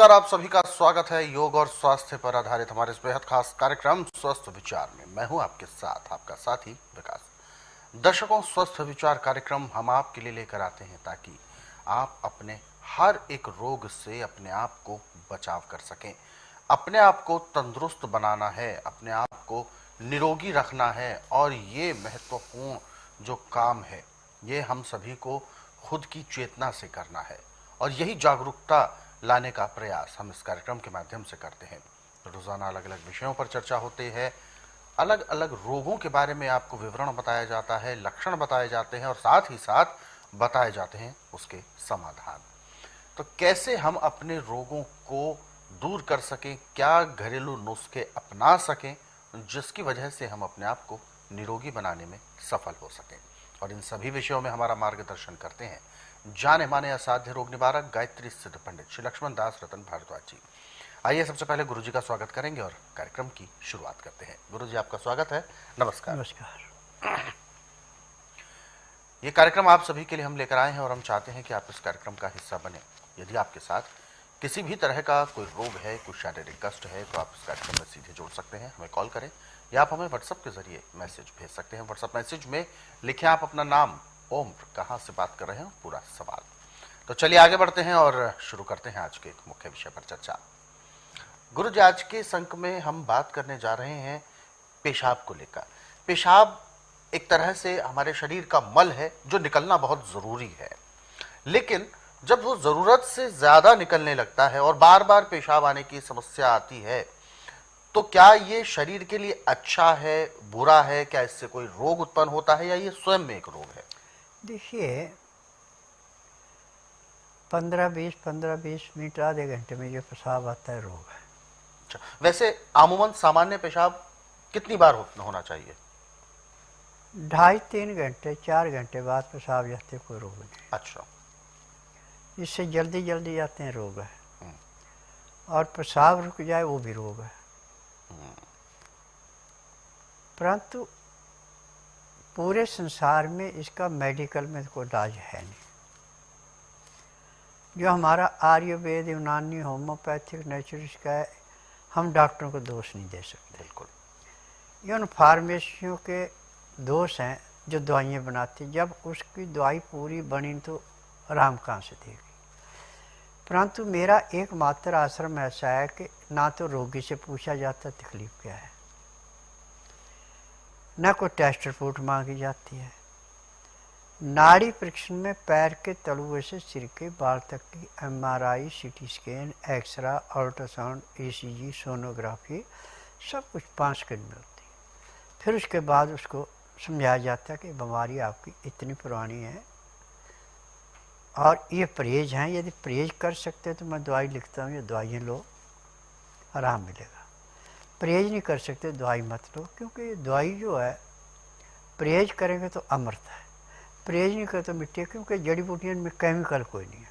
नमस्कार, आप सभी का स्वागत है योग और स्वास्थ्य पर आधारित हमारे इस बेहद खास कार्यक्रम स्वस्थ विचार में। मैं हूं आपके साथ आपका साथी विकास। दर्शकों, स्वस्थ विचार कार्यक्रम हम आपके लिए लेकर आते हैं ताकि आप अपने हर एक रोग से अपने आप को बचाव कर सकें। अपने आप को तंदुरुस्त बनाना है, अपने आप को निरोगी रखना है और ये महत्वपूर्ण जो काम है ये हम सभी को खुद की चेतना से करना है और यही जागरूकता लाने का प्रयास हम इस कार्यक्रम के माध्यम से करते हैं। रोजाना अलग अलग विषयों पर चर्चा होती है, अलग अलग रोगों के बारे में आपको विवरण बताया जाता है, लक्षण बताए जाते हैं और साथ ही साथ बताए जाते हैं उसके समाधान। तो कैसे हम अपने रोगों को दूर कर सकें, क्या घरेलू नुस्खे अपना सकें जिसकी वजह से हम अपने आप को निरोगी बनाने में सफल हो सकें। और इन सभी विषयों में हमारा मार्गदर्शन करते हैं जाने माने असाध्य रोग निवारक गायत्री सिद्ध पंडित श्री लक्ष्मण दास रतन भारद्वाज जी। आइए सबसे पहले गुरु जी का स्वागत करेंगे और कार्यक्रम की शुरुआत करते हैं। गुरु जी, आपका स्वागत है। नमस्कार। नमस्कार। ये कार्यक्रम आप सभी के लिए हम लेकर आए हैं और हम चाहते हैं कि आप इस कार्यक्रम का हिस्सा बने। यदि आपके साथ किसी भी तरह का कोई रोग है, कोई शारीरिक कष्ट है, तो आप इस कार्यक्रम में सीधे जुड़ सकते हैं, हमें कॉल करें या आप हमें व्हाट्सएप के जरिए मैसेज भेज सकते हैं। व्हाट्सएप मैसेज में लिखें आप अपना नाम, उम्र, कहाँ से बात कर रहे हैं, पूरा सवाल। तो चलिए आगे बढ़ते हैं और शुरू करते हैं आज के एक मुख्य विषय पर चर्चा। गुरु जी, आज के इस अंक में हम बात करने जा रहे हैं पेशाब को लेकर। पेशाब एक तरह से हमारे शरीर का मल है जो निकलना बहुत जरूरी है, लेकिन जब वो जरूरत से ज्यादा निकलने लगता है और बार बार पेशाब आने की समस्या आती है, तो क्या ये शरीर के लिए अच्छा है, बुरा है? क्या इससे कोई रोग उत्पन्न होता है या ये स्वयं में एक रोग है? देखिए, 15-20 मिनट आधे घंटे में जो पेशाब आता है रोग है। अच्छा, वैसे आमूमन सामान्य पेशाब कितनी बार होना चाहिए? 2.5-3 घंटे 4 घंटे बाद पेशाब जाते कोई रोग नहीं। अच्छा। इससे जल्दी जल्दी जाते हैं रोग है, और पेशाब रुक जाए वो भी रोग है। परंतु पूरे संसार में इसका मेडिकल में कोई इलाज है नहीं। जो हमारा आयुर्वेद, यूनानी, होम्योपैथिक, नेचुरल का है, हम डॉक्टरों को दोष नहीं दे सकते। बिल्कुल। ये उन फार्मेसियों के दोष हैं जो दवाइयाँ बनाती। जब उसकी दवाई पूरी बनी तो आराम कहाँ से देगी। परंतु मेरा एकमात्र आश्रम ऐसा है कि ना तो रोगी से पूछा जाता तकलीफ क्या है, न कोई टेस्ट रिपोर्ट मांगी जाती है। नाड़ी परीक्षण में पैर के तलुए से सिर के बाल तक की MRI, CT scan, X ray, ultrasound, ECG, sonography, सब कुछ 5 सेकंड में होती है। फिर उसके बाद उसको समझाया जाता है कि बीमारी आपकी इतनी पुरानी है और ये परहेज हैं, यदि परहेज कर सकते तो मैं दवाई लिखता हूँ, ये दवाइयाँ लो, आराम मिलेगा। परहेज नहीं कर सकते दवाई मत लो, क्योंकि दवाई जो है परहेज करेंगे तो अमृत है, परहेज नहीं करे तो मिट्टी है, क्योंकि जड़ी बूटियों में केमिकल कोई नहीं है।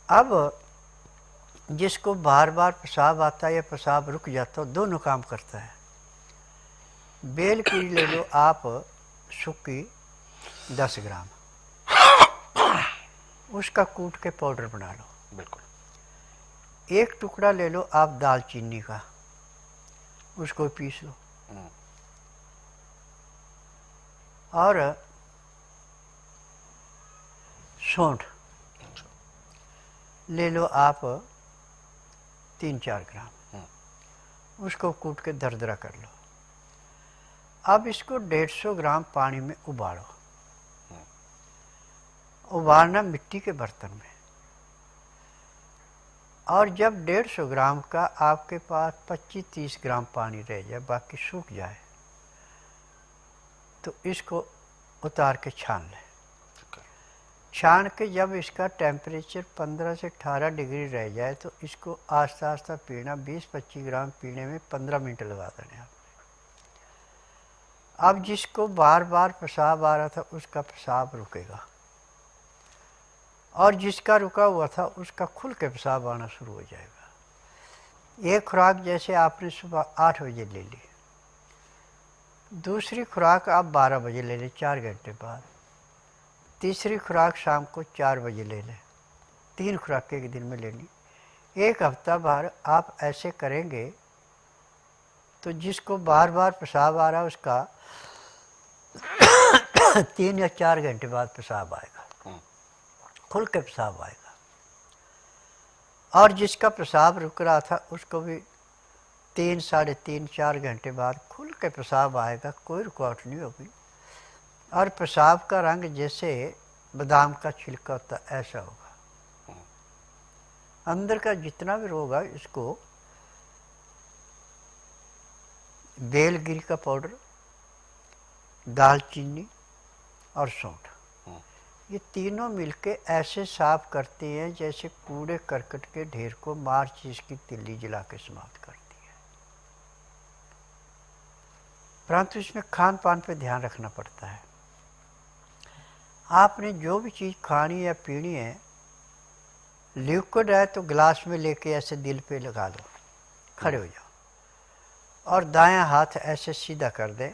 अब जिसको बार बार पेशाब आता है या पेशाब रुक जाता है, दोनों काम करता है। बेल की ले लो आप, सूखी 10 ग्राम, उसका कूट के पाउडर बना लो। बिल्कुल। एक टुकड़ा ले लो आप दालचीनी का, उसको पीस लो। और सौंठ ले लो आप 3-4 ग्राम, उसको कूट के दरदरा कर लो। अब इसको 150 ग्राम पानी में उबालो। उबालना मिट्टी के बर्तन में। और जब 150 ग्राम का आपके पास 25-30 ग्राम पानी रह जाए, बाकी सूख जाए, तो इसको उतार के छान लें। छान के जब इसका टेम्परेचर 15 से 18 डिग्री रह जाए तो इसको आस्ता आस्ता पीना। 20-25 ग्राम पीने में 15 मिनट लगा देने आप। अब जिसको बार बार पेशाब आ रहा था उसका पेशाब रुकेगा, और जिसका रुका हुआ था उसका खुल के पेशाब आना शुरू हो जाएगा। एक खुराक जैसे आपने सुबह 8 बजे ले ली, दूसरी खुराक आप 12 बजे ले लें 4 घंटे बाद, तीसरी खुराक शाम को 4 बजे ले लें, 3 खुराकें एक दिन में लेनी। 1 हफ्ता भर आप ऐसे करेंगे तो जिसको बार बार पेशाब आ रहा है उसका 3 या 4 घंटे बाद पेशाब आएगा, खुल के पेशाब आएगा। और जिसका पेशाब रुक रहा था उसको भी 3, साढ़े 3, 4 घंटे बाद खुल के पेशाब आएगा, कोई रुकावट नहीं होगी। और पेशाब का रंग जैसे बादाम का छिलका होता ऐसा होगा। अंदर का जितना भी रोग है इसको बेलगिरी का पाउडर, दालचीनी और सौंठ, ये तीनों मिलके ऐसे साफ करते हैं जैसे कूड़े करकट के ढेर को माचिस की तिल्ली जला के समाप्त करती है। परंतु इसमें खान पान पे ध्यान रखना पड़ता है। आपने जो भी चीज़ खानी या पीनी है, लिक्विड है तो गिलास में लेके ऐसे दिल पे लगा लो, खड़े हो जाओ और दायां हाथ ऐसे सीधा कर दें।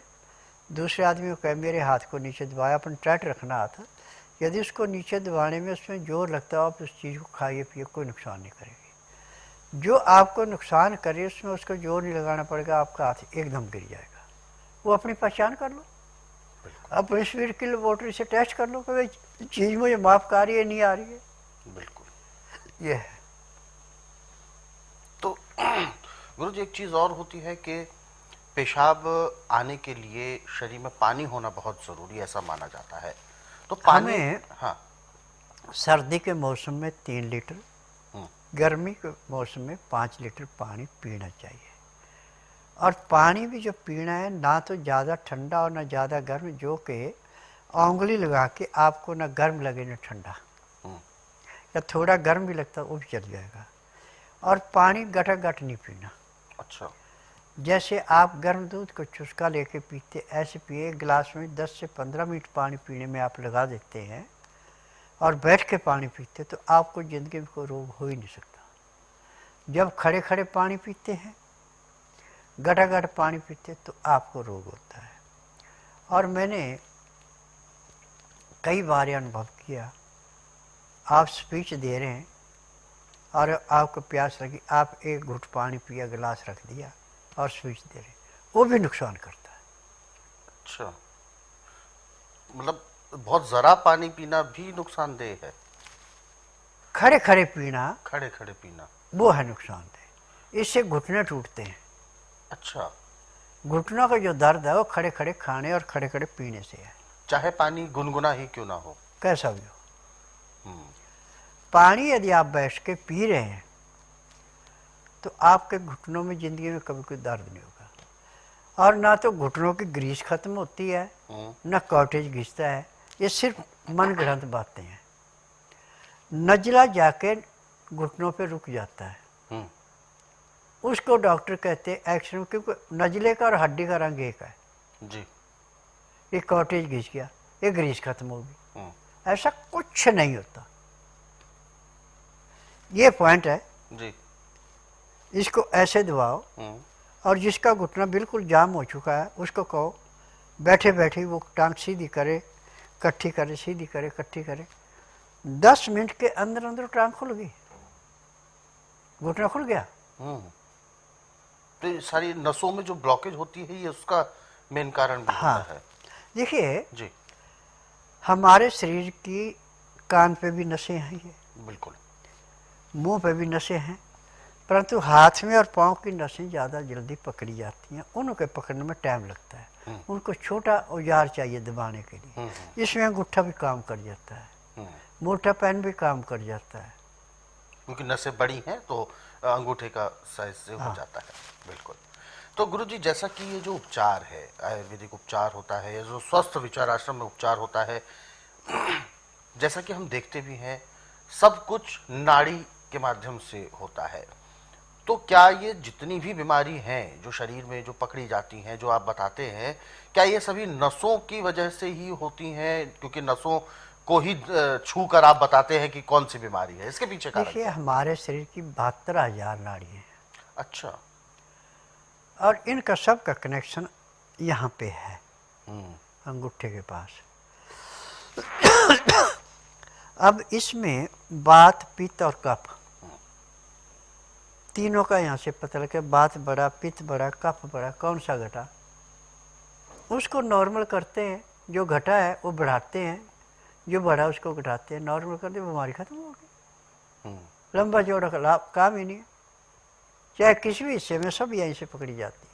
दूसरे आदमी को कहे मेरे हाथ को नीचे दबाया, अपन टाइट रखना हाथ। यदि उसको नीचे दबाने में उसमें जोर लगता है आप उस चीज़ को खाइए पिए, कोई नुकसान नहीं करेगी। जो आपको नुकसान करे उसमें उसको जोर नहीं लगाना पड़ेगा, आपका हाथ एकदम गिर जाएगा। वो अपनी पहचान कर लो, अपने शरीर की लेबोरेटरी से टेस्ट कर लो कि भाई चीज़ मुझे माफ आ रही है नहीं आ रही है। बिल्कुल ये है। तो गुरु जी, एक चीज़ और होती है कि पेशाब आने के लिए शरीर में पानी होना बहुत ज़रूरी है, ऐसा माना जाता है। तो पानी हमें हाँ सर्दी के मौसम में 3 लीटर, गर्मी के मौसम में 5 लीटर पानी पीना चाहिए। और पानी भी जो पीना है ना तो ज़्यादा ठंडा और ना ज़्यादा गर्म, जो कि उंगली लगा के आपको ना गर्म लगे ना ठंडा, या थोड़ा गर्म भी लगता है वो भी चल जाएगा। और पानी गटा गट नहीं पीना। अच्छा, जैसे आप गर्म दूध को चुस्का लेके पीते ऐसे पिए। गिलास में 10 से 15 मिनट पानी पीने में आप लगा देते हैं और बैठ के पानी पीते तो आपको ज़िंदगी में कोई रोग हो ही नहीं सकता। जब खड़े खड़े पानी पीते हैं, गटा गट पानी पीते तो आपको रोग होता है। और मैंने कई बार अनुभव किया, आप स्पीच दे रहे हैं और आपको प्यास लगी, आप 1 घुट पानी पिया, गिलास रख दिया और स्पीच दे रहे, वो भी नुकसान करता है। अच्छा, मतलब बहुत ज़रा पानी पीना भी नुकसानदेह है? खड़े खड़े पीना, खड़े खड़े पीना वो है नुकसानदेह। इससे घुटने टूटते हैं। अच्छा, घुटनों का जो दर्द है वो खड़े खड़े खाने और खड़े खड़े पीने से है, चाहे पानी गुनगुना ही क्यों ना हो। कैसा भी हो। पानी यदि आप बैठ के पी रहे हैं तो आपके घुटनों में ज़िंदगी में कभी कोई दर्द नहीं होगा। और ना तो घुटनों की ग्रीस खत्म होती है, ना कॉटेज घिसता है। ये सिर्फ मन गढ़ंत बातें हैं। नजला जाके घुटनों पे रुक जाता है, उसको डॉक्टर कहते हैं एक्शन, क्योंकि नजले का और हड्डी का रंग एक है जी। ये कॉटेज घिस गया, ये ग्रीस खत्म होगी, ऐसा कुछ नहीं होता। ये पॉइंट है जी। इसको ऐसे दबाओ। और जिसका घुटना बिल्कुल जाम हो चुका है उसको कहो बैठे बैठे वो टांग सीधी करे, कट्ठी करे, सीधी करे, कट्ठी करे। 10 मिनट के अंदर अंदर टांग खुल गई, घुटना खुल गया। तो ये सारी नसों में जो ब्लॉकेज होती है ये उसका मेन कारण भी होता है। देखिए जी, हमारे शरीर की कान पे भी नसें हैं, ये बिल्कुल, मुंह पे भी नसें हैं, परंतु हाथ में और पाँव की नसें ज़्यादा जल्दी पकड़ी जाती हैं। उनको पकड़ने में टाइम लगता है। उनको छोटा औजार चाहिए दबाने के लिए। इसमें अंगूठा भी काम कर जाता है, मोटा पेन भी काम कर जाता है, क्योंकि नसें बड़ी हैं तो अंगूठे का साइज से हो जाता है। बिल्कुल। तो गुरु जी, जैसा कि ये जो उपचार है, आयुर्वेदिक उपचार होता है, जो स्वस्थ विचार आश्रम में उपचार होता है, जैसा कि हम देखते भी हैं सब कुछ नाड़ी के माध्यम से होता है। तो क्या ये जितनी भी बीमारी हैं जो शरीर में जो पकड़ी जाती हैं, जो आप बताते हैं, क्या ये सभी नसों की वजह से ही होती हैं? क्योंकि नसों को ही छू कर आप बताते हैं कि कौन सी बीमारी है, इसके पीछे कारण देखिए क्या है? हमारे शरीर की 72,000 नाड़ी हैं। अच्छा। और इनका सब का कनेक्शन यहाँ पे है, अंगूठे के पास। अब इसमें वात, पित्त और कफ तीनों का यहाँ से पता लगे। वात बढ़ा, पित्त बढ़ा, कफ बढ़ा, कौन सा घटा, उसको नॉर्मल करते हैं। जो घटा है वो बढ़ाते हैं, जो बढ़ा उसको घटाते हैं, नॉर्मल करते हैं, बीमारी खत्म हो गई। लंबा चौड़ा का लाभ काम ही नहीं है। चाहे किसी भी हिस्से में सब यहीं से पकड़ी जाती है।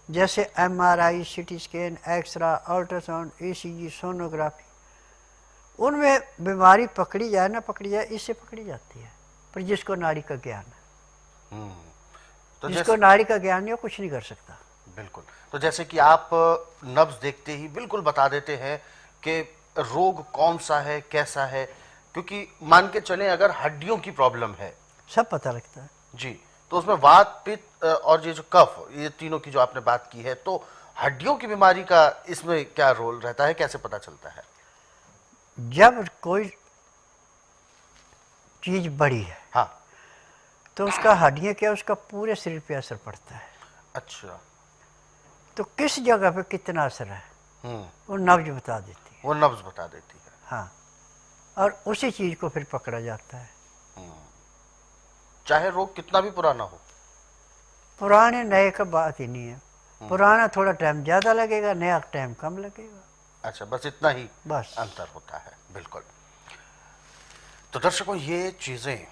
जैसे MRI, CT scan, X ray, ultrasound, ECG, sonography, उनमें बीमारी पकड़ी जाए ना पकड़ी जाए, इससे पकड़ी जाती है। पर जिसको नाड़ी का ज्ञान है, तो जिसको नाड़ी का ज्ञान नहीं, वो कुछ नहीं कर सकता। बिल्कुल। तो जैसे कि आप नब्ज देखते ही बिल्कुल बता देते हैं कि रोग कौन सा है, कैसा है, क्योंकि मान के चलें अगर हड्डियों की प्रॉब्लम है, सब पता लगता है जी, तो उसमें वात, पित्त और ये जो कफ, ये तीनों की जो आपने बात की है, तो हड्डियों की बीमारी का इसमें क्या रोल रहता है, कैसे पता चलता है? जब कोई चीज बड़ी है, हाँ, तो उसका हड्डियां क्या, उसका पूरे शरीर पे असर पड़ता है। अच्छा। तो किस जगह पे कितना असर है वो नब्ज बता देती है। वो नब्ज बता देती है। हाँ, और उसी चीज को फिर पकड़ा जाता है। चाहे रोग कितना भी पुराना हो। पुराने नए का बात ही नहीं है। पुराना थोड़ा टाइम ज्यादा लगेगा, नया टाइम कम लगेगा। अच्छा, बस इतना ही बस अंतर होता है। बिल्कुल। तो दर्शकों, ये चीजें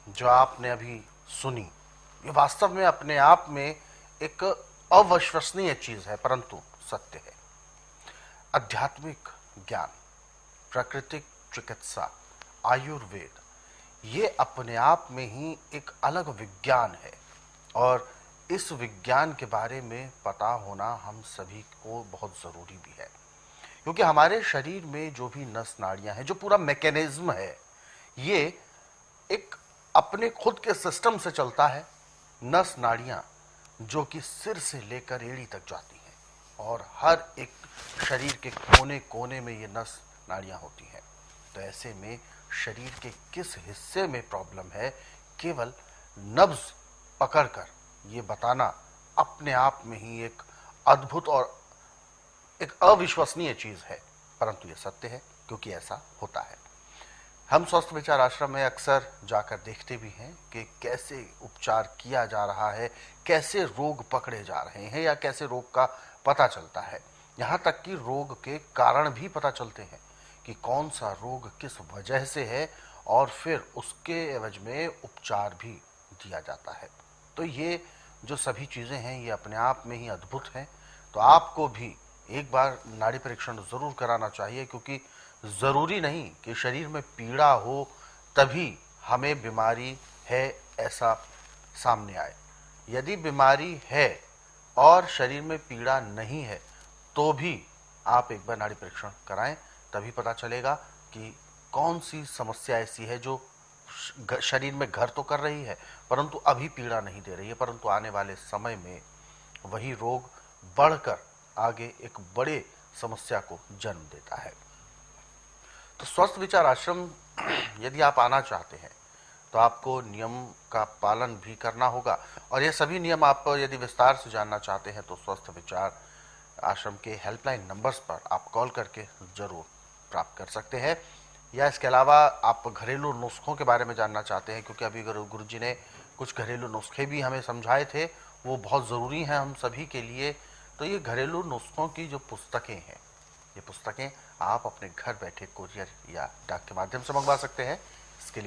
जो आपने अभी सुनी, ये वास्तव में अपने आप में एक अविश्वसनीय चीज है, परंतु सत्य है। आध्यात्मिक ज्ञान, प्राकृतिक चिकित्सा, आयुर्वेद, ये अपने आप में ही एक अलग विज्ञान है, और इस विज्ञान के बारे में पता होना हम सभी को बहुत ज़रूरी भी है, क्योंकि हमारे शरीर में जो भी नस नाड़ियां हैं, जो पूरा मैकेनिज्म है, ये एक अपने खुद के सिस्टम से चलता है। नस नाड़ियां जो कि सिर से लेकर एड़ी तक जाती हैं, और हर एक शरीर के कोने कोने में ये नस नाड़ियां होती हैं। तो ऐसे में शरीर के किस हिस्से में प्रॉब्लम है, केवल नब्ज पकड़कर ये बताना अपने आप में ही एक अद्भुत और एक अविश्वसनीय चीज है, परंतु ये सत्य है, क्योंकि ऐसा होता है। हम स्वस्थ विचार आश्रम में अक्सर जाकर देखते भी हैं कि कैसे उपचार किया जा रहा है, कैसे रोग पकड़े जा रहे हैं, या कैसे रोग का पता चलता है। यहाँ तक कि रोग के कारण भी पता चलते हैं कि कौन सा रोग किस वजह से है, और फिर उसके एवज में उपचार भी दिया जाता है। तो ये जो सभी चीज़ें हैं, ये अपने आप में ही अद्भुत हैं। तो आपको भी एक बार नाड़ी परीक्षण ज़रूर कराना चाहिए, क्योंकि ज़रूरी नहीं कि शरीर में पीड़ा हो तभी हमें बीमारी है ऐसा सामने आए। यदि बीमारी है और शरीर में पीड़ा नहीं है, तो भी आप एक बार नाड़ी परीक्षण कराएं, तभी पता चलेगा कि कौन सी समस्या ऐसी है जो शरीर में घर तो कर रही है, परंतु अभी पीड़ा नहीं दे रही है, परंतु आने वाले समय में वही रोग बढ़कर आगे एक बड़े समस्या को जन्म देता है। तो स्वस्थ विचार आश्रम यदि आप आना चाहते हैं, तो आपको नियम का पालन भी करना होगा, और ये सभी नियम आप यदि विस्तार से जानना चाहते हैं, तो स्वस्थ विचार आश्रम के हेल्पलाइन नंबर्स पर आप कॉल करके ज़रूर प्राप्त कर सकते हैं। या इसके अलावा आप घरेलू नुस्खों के बारे में जानना चाहते हैं, क्योंकि अभी गुरु जी ने कुछ घरेलू नुस्खे भी हमें समझाए थे, वो बहुत ज़रूरी हैं हम सभी के लिए। तो ये घरेलू नुस्खों की जो पुस्तकें हैं, ये पुस्तकें आप अपने घर बैठे कोरियर या डाक के माध्यम से मंगवा सकते हैं। इसके लिए